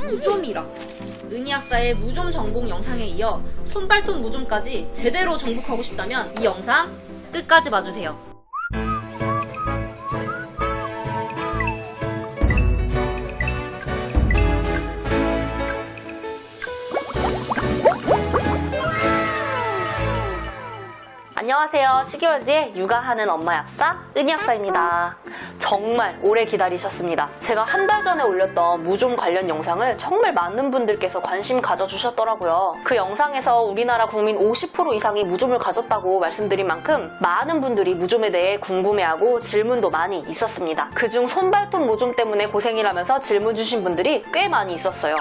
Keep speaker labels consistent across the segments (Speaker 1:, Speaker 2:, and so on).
Speaker 1: 무좀이라. 은희학사의 무좀 정복 영상에 이어 손발톱 무좀까지 제대로 정복하고 싶다면 이 영상 끝까지 봐주세요. 안녕하세요. 시기월드의 육아하는 엄마 약사 은희 약사입니다. 정말 오래 기다리셨습니다. 제가 한 달 전에 올렸던 무좀 관련 영상을 정말 많은 분들께서 관심 가져주셨더라고요. 그 영상에서 우리나라 국민 50% 이상이 무좀을 가졌다고 말씀드린 만큼 많은 분들이 무좀에 대해 궁금해하고 질문도 많이 있었습니다. 그중 손발톱 무좀 때문에 고생이라면서 질문 주신 분들이 꽤 많이 있었어요.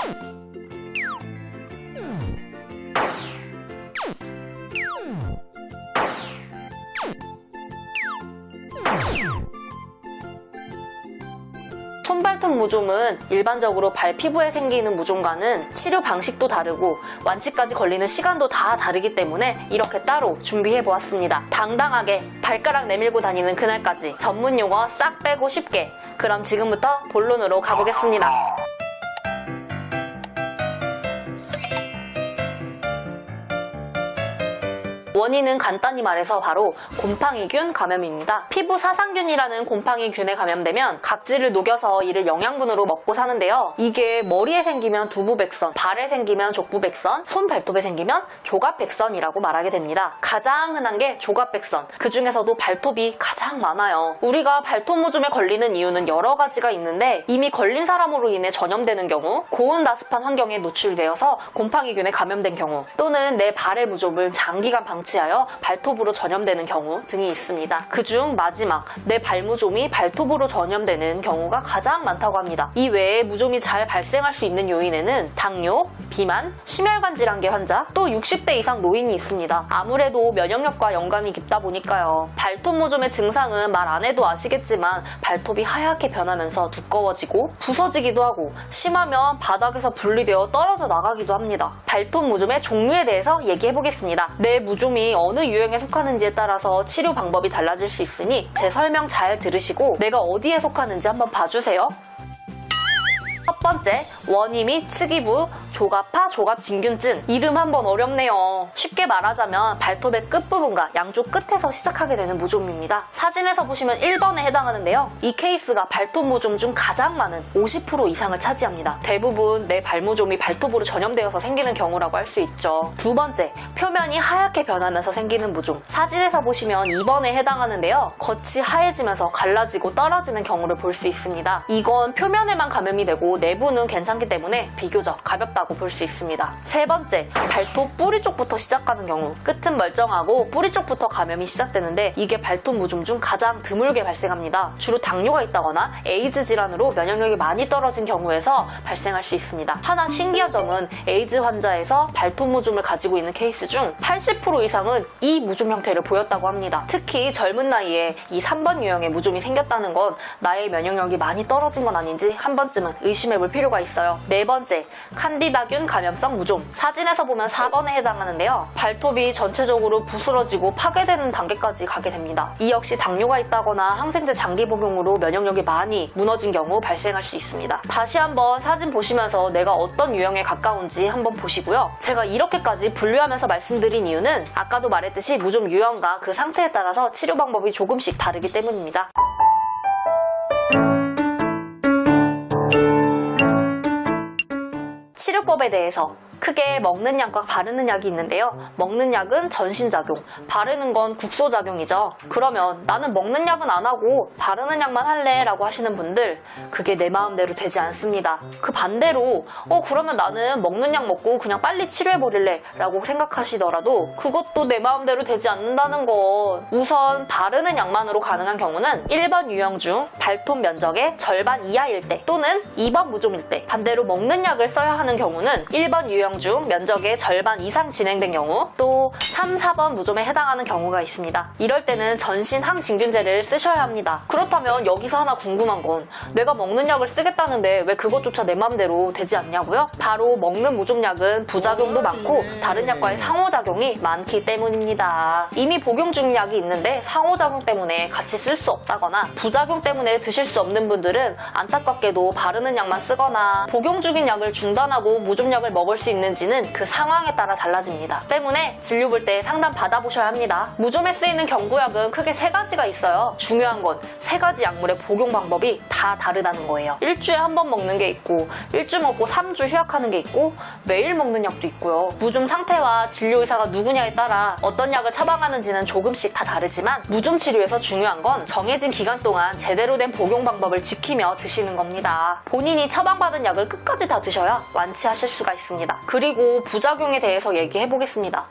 Speaker 1: 손발톱 무좀은 일반적으로 발 피부에 생기는 무좀과는 치료 방식도 다르고 완치까지 걸리는 시간도 다 다르기 때문에 이렇게 따로 준비해보았습니다. 당당하게 발가락 내밀고 다니는 그날까지 전문 용어 싹 빼고 쉽게. 그럼 지금부터 본론으로 가보겠습니다. 원인은 간단히 말해서 바로 곰팡이균 감염입니다. 피부 사상균이라는 곰팡이균에 감염되면 각질을 녹여서 이를 영양분으로 먹고 사는데요. 이게 머리에 생기면 두부백선, 발에 생기면 족부백선, 손 발톱에 생기면 조갑백선이라고 말하게 됩니다. 가장 흔한 게 조갑백선, 그 중에서도 발톱이 가장 많아요. 우리가 발톱 무좀에 걸리는 이유는 여러 가지가 있는데 이미 걸린 사람으로 인해 전염되는 경우, 고온다습한 환경에 노출되어서 곰팡이균에 감염된 경우, 또는 내 발의 무좀을 장기간 방치하여 발톱으로 전염되는 경우 등이 있습니다. 그중 마지막, 내 발무좀이 발톱으로 전염되는 경우가 가장 많다고 합니다. 이 외에 무좀이 잘 발생할 수 있는 요인에는 당뇨, 비만, 심혈관 질환계 환자, 또 60대 이상 노인이 있습니다. 아무래도 면역력과 연관이 깊다 보니까요. 발톱 무좀의 증상은 말 안 해도 아시겠지만 발톱이 하얗게 변하면서 두꺼워지고 부서지기도 하고 심하면 바닥에서 분리되어 떨어져 나가기도 합니다. 발톱 무좀의 종류에 대해서 얘기해보겠습니다. 내 무좀이 어느 유형에 속하는지에 따라서 치료 방법이 달라질 수 있으니 제 설명 잘 들으시고 내가 어디에 속하는지 한번 봐주세요. 첫 번째, 원이 및 측이부 조갑파 조갑진균증. 이름 한번 어렵네요. 쉽게 말하자면 발톱의 끝부분과 양쪽 끝에서 시작하게 되는 무좀입니다. 사진에서 보시면 1번에 해당하는데요. 이 케이스가 발톱 무좀 중 가장 많은 50% 이상을 차지합니다. 대부분 내 발무좀이 발톱으로 전염되어서 생기는 경우라고 할 수 있죠. 두 번째, 표면이 하얗게 변하면서 생기는 무좀. 사진에서 보시면 2번에 해당하는데요. 겉이 하얘지면서 갈라지고 떨어지는 경우를 볼 수 있습니다. 이건 표면에만 감염이 되고 내부는 괜찮기 때문에 비교적 가볍다고 볼 수 있습니다. 세 번째, 발톱 뿌리 쪽부터 시작하는 경우. 끝은 멀쩡하고 뿌리 쪽부터 감염이 시작되는데 이게 발톱 무좀 중 가장 드물게 발생합니다. 주로 당뇨가 있다거나 에이즈 질환으로 면역력이 많이 떨어진 경우에서 발생할 수 있습니다. 하나 신기한 점은 에이즈 환자에서 발톱 무좀을 가지고 있는 케이스 중 80% 이상은 이 무좀 형태를 보였다고 합니다. 특히 젊은 나이에 이 3번 유형의 무좀이 생겼다는 건 나의 면역력이 많이 떨어진 건 아닌지 한 번쯤은 의심해볼 필요가 있어요. 네 번째, 칸디다균 감염성 무좀. 사진에서 보면 4번에 해당하는데요. 발톱이 전체적으로 부스러지고 파괴되는 단계까지 가게 됩니다. 이 역시 당뇨가 있다거나 항생제 장기 복용으로 면역력이 많이 무너진 경우 발생할 수 있습니다. 다시 한번 사진 보시면서 내가 어떤 유형에 가까운지 한번 보시고요. 제가 이렇게까지 분류하면서 말씀드린 이유는 아까도 말했듯이 무좀 유형과 그 상태에 따라서 치료 방법이 조금씩 다르기 때문입니다. 치료법에 대해서 크게 먹는 약과 바르는 약이 있는데요. 먹는 약은 전신작용, 바르는 건 국소작용이죠. 그러면 나는 먹는 약은 안 하고 바르는 약만 할래 라고 하시는 분들, 그게 내 마음대로 되지 않습니다. 그 반대로 그러면 나는 먹는 약 먹고 그냥 빨리 치료해버릴래 라고 생각하시더라도 그것도 내 마음대로 되지 않는다는 것. 우선 바르는 약만으로 가능한 경우는 1번 유형 중 발톱 면적의 절반 이하일 때 또는 2번 무좀일 때, 반대로 먹는 약을 써야 하는 경우는 1번 유형 발병 중 면적의 절반 이상 진행된 경우, 또 3, 4번 무좀에 해당하는 경우가 있습니다. 이럴 때는 전신 항진균제를 쓰셔야 합니다. 그렇다면 여기서 하나 궁금한 건 내가 먹는 약을 쓰겠다는데 왜 그것조차 내 맘대로 되지 않냐고요? 바로 먹는 무좀약은 부작용도 많고 다른 약과의 상호작용이 많기 때문입니다. 이미 복용 중인 약이 있는데 상호작용 때문에 같이 쓸 수 없다거나 부작용 때문에 드실 수 없는 분들은 안타깝게도 바르는 약만 쓰거나 복용 중인 약을 중단하고 무좀약을 먹을 수 있는지는 그 상황에 따라 달라집니다. 때문에 진료 볼 때 상담 받아보셔야 합니다. 무좀에 쓰이는 경구약은 크게 3가지가 있어요. 중요한 건 3가지 약물의 복용 방법이 다 다르다는 거예요. 일주일에 한 번 먹는 게 있고, 일주 먹고 3주 휴약하는 게 있고, 매일 먹는 약도 있고요. 무좀 상태와 진료의사가 누구냐에 따라 어떤 약을 처방하는지는 조금씩 다 다르지만 무좀 치료에서 중요한 건 정해진 기간 동안 제대로 된 복용 방법을 지키며 드시는 겁니다. 본인이 처방받은 약을 끝까지 다 드셔야 완치하실 수가 있습니다. 그리고 부작용에 대해서 얘기해 보겠습니다.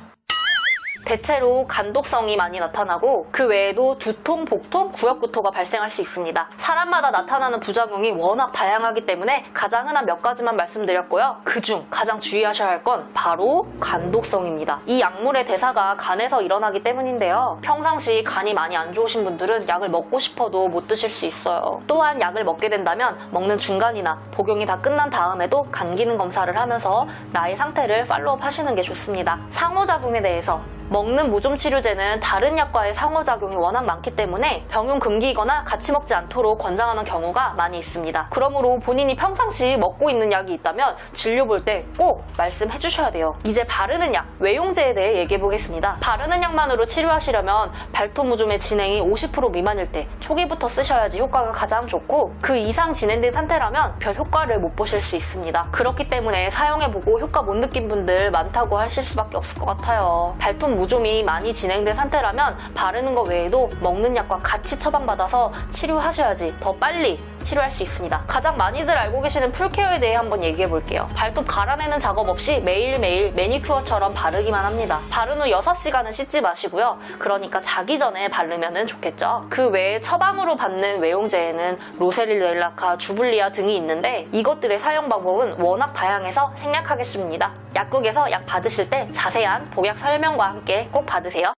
Speaker 1: 대체로 간독성이 많이 나타나고 그 외에도 두통, 복통, 구역구토가 발생할 수 있습니다. 사람마다 나타나는 부작용이 워낙 다양하기 때문에 가장 흔한 몇 가지만 말씀드렸고요. 그중 가장 주의하셔야 할 건 바로 간독성입니다. 이 약물의 대사가 간에서 일어나기 때문인데요. 평상시 간이 많이 안 좋으신 분들은 약을 먹고 싶어도 못 드실 수 있어요. 또한 약을 먹게 된다면 먹는 중간이나 복용이 다 끝난 다음에도 간 기능 검사를 하면서 나의 상태를 팔로우업 하시는 게 좋습니다. 상호작용에 대해서 먹는 무좀 치료제는 다른 약과의 상호작용이 워낙 많기 때문에 병용 금기이거나 같이 먹지 않도록 권장하는 경우가 많이 있습니다. 그러므로 본인이 평상시 먹고 있는 약이 있다면 진료 볼 때 꼭 말씀해 주셔야 돼요. 이제 바르는 약, 외용제에 대해 얘기해 보겠습니다. 바르는 약만으로 치료하시려면 발톱 무좀의 진행이 50% 미만일 때 초기부터 쓰셔야지 효과가 가장 좋고, 그 이상 진행된 상태라면 별 효과를 못 보실 수 있습니다. 그렇기 때문에 사용해보고 효과 못 느낀 분들 많다고 하실 수밖에 없을 것 같아요. 발톱 무좀이 많이 진행된 상태라면 바르는 것 외에도 먹는 약과 같이 처방받아서 치료하셔야지 더 빨리 치료할 수 있습니다. 가장 많이들 알고 계시는 풀케어에 대해 한번 얘기해 볼게요. 발톱 갈아내는 작업 없이 매일매일 매니큐어처럼 바르기만 합니다. 바른 후 6시간은 씻지 마시고요. 그러니까 자기 전에 바르면 좋겠죠. 그 외에 처방으로 받는 외용제에는 로세릴 넬라카, 주블리아 등이 있는데 이것들의 사용 방법은 워낙 다양해서 생략하겠습니다. 약국에서 약 받으실 때 자세한 복약 설명과 함께 꼭 받으세요.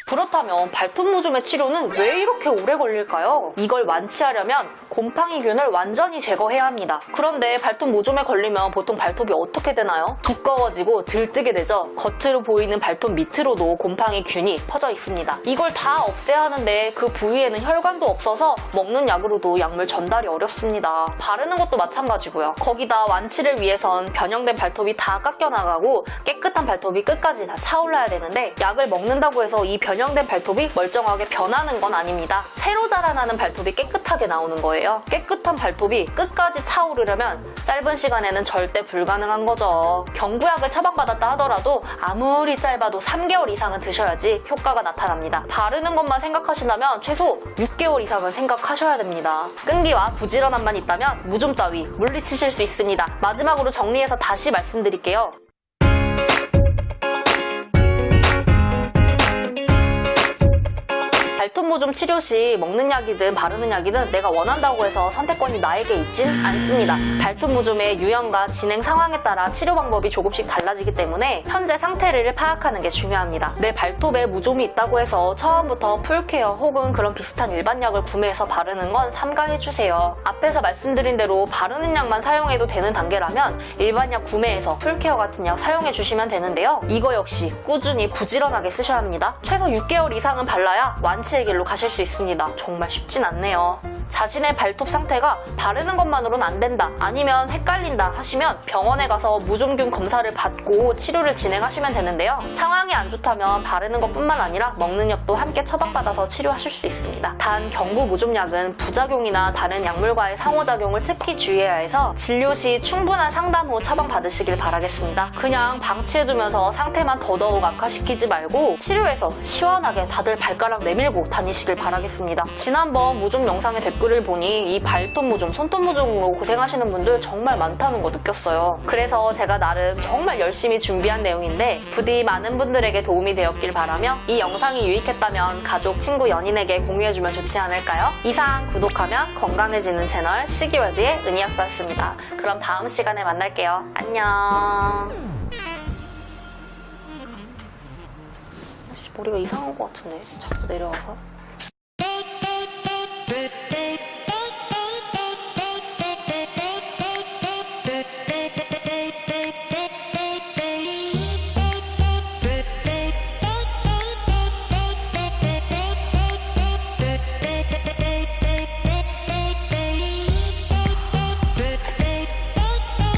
Speaker 1: 그렇다면 발톱 무좀의 치료는 왜 이렇게 오래 걸릴까요? 이걸 완치하려면 곰팡이균을 완전히 제거해야 합니다. 그런데 발톱 무좀에 걸리면 보통 발톱이 어떻게 되나요? 두꺼워지고 들뜨게 되죠. 겉으로 보이는 발톱 밑으로도 곰팡이균이 퍼져 있습니다. 이걸 다 없애야 하는데 그 부위에는 혈관도 없어서 먹는 약으로도 약물 전달이 어렵습니다. 바르는 것도 마찬가지고요. 거기다 완치를 위해선 변형된 발톱이 다 깎여나가고 깨끗한 발톱이 끝까지 다 차올라야 되는데 약을 먹는다고 해서 이 변형된 발톱이 멀쩡하게 변하는 건 아닙니다. 새로 자라나는 발톱이 깨끗하게 나오는 거예요. 깨끗한 발톱이 끝까지 차오르려면 짧은 시간에는 절대 불가능한 거죠. 경구약을 처방받았다 하더라도 아무리 짧아도 3개월 이상은 드셔야지 효과가 나타납니다. 바르는 것만 생각하신다면 최소 6개월 이상은 생각하셔야 됩니다. 끈기와 부지런함만 있다면 무좀 따위 물리치실 수 있습니다. 마지막으로 정리해서 다시 말씀드릴게요. 발톱 무좀 치료 시 먹는 약이든 바르는 약이든 내가 원한다고 해서 선택권이 나에게 있진 않습니다. 발톱 무좀의 유형과 진행 상황에 따라 치료 방법이 조금씩 달라지기 때문에 현재 상태를 파악하는 게 중요합니다. 내 발톱에 무좀이 있다고 해서 처음부터 풀케어 혹은 그런 비슷한 일반 약을 구매해서 바르는 건 삼가해주세요. 앞에서 말씀드린 대로 바르는 약만 사용해도 되는 단계라면 일반 약 구매해서 풀케어 같은 약 사용해주시면 되는데요. 이거 역시 꾸준히 부지런하게 쓰셔야 합니다. 최소 6개월 이상은 발라야 완치의 길로 가실 수 있습니다. 정말 쉽진 않네요. 자신의 발톱 상태가 바르는 것만으로는 안 된다, 아니면 헷갈린다 하시면 병원에 가서 무좀균 검사를 받고 치료를 진행하시면 되는데요. 상황이 안 좋다면 바르는 것뿐만 아니라 먹는 약도 함께 처방받아서 치료하실 수 있습니다. 단 경구 무좀약은 부작용이나 다른 약물과의 상호작용을 특히 주의해야 해서 진료 시 충분한 상담 후 처방받으시길 바라겠습니다. 그냥 방치해두면서 상태만 더더욱 악화시키지 말고 치료해서 시원하게 다들 발가락 내밀고 다니세요. 아니시길 바라겠습니다. 지난번 모종 영상의 댓글을 보니 이 발톱 모종, 손톱 모종으로 고생하시는 분들 정말 많다는 거 느꼈어요. 그래서 제가 나름 정말 열심히 준비한 내용인데 부디 많은 분들에게 도움이 되었길 바라며 이 영상이 유익했다면 가족, 친구, 연인에게 공유해주면 좋지 않을까요? 이상 구독하면 건강해지는 채널 시기월드의 은희약사였습니다. 그럼 다음 시간에 만날게요. 안녕. 머리가 이상한 것 같은데 자꾸 내려와서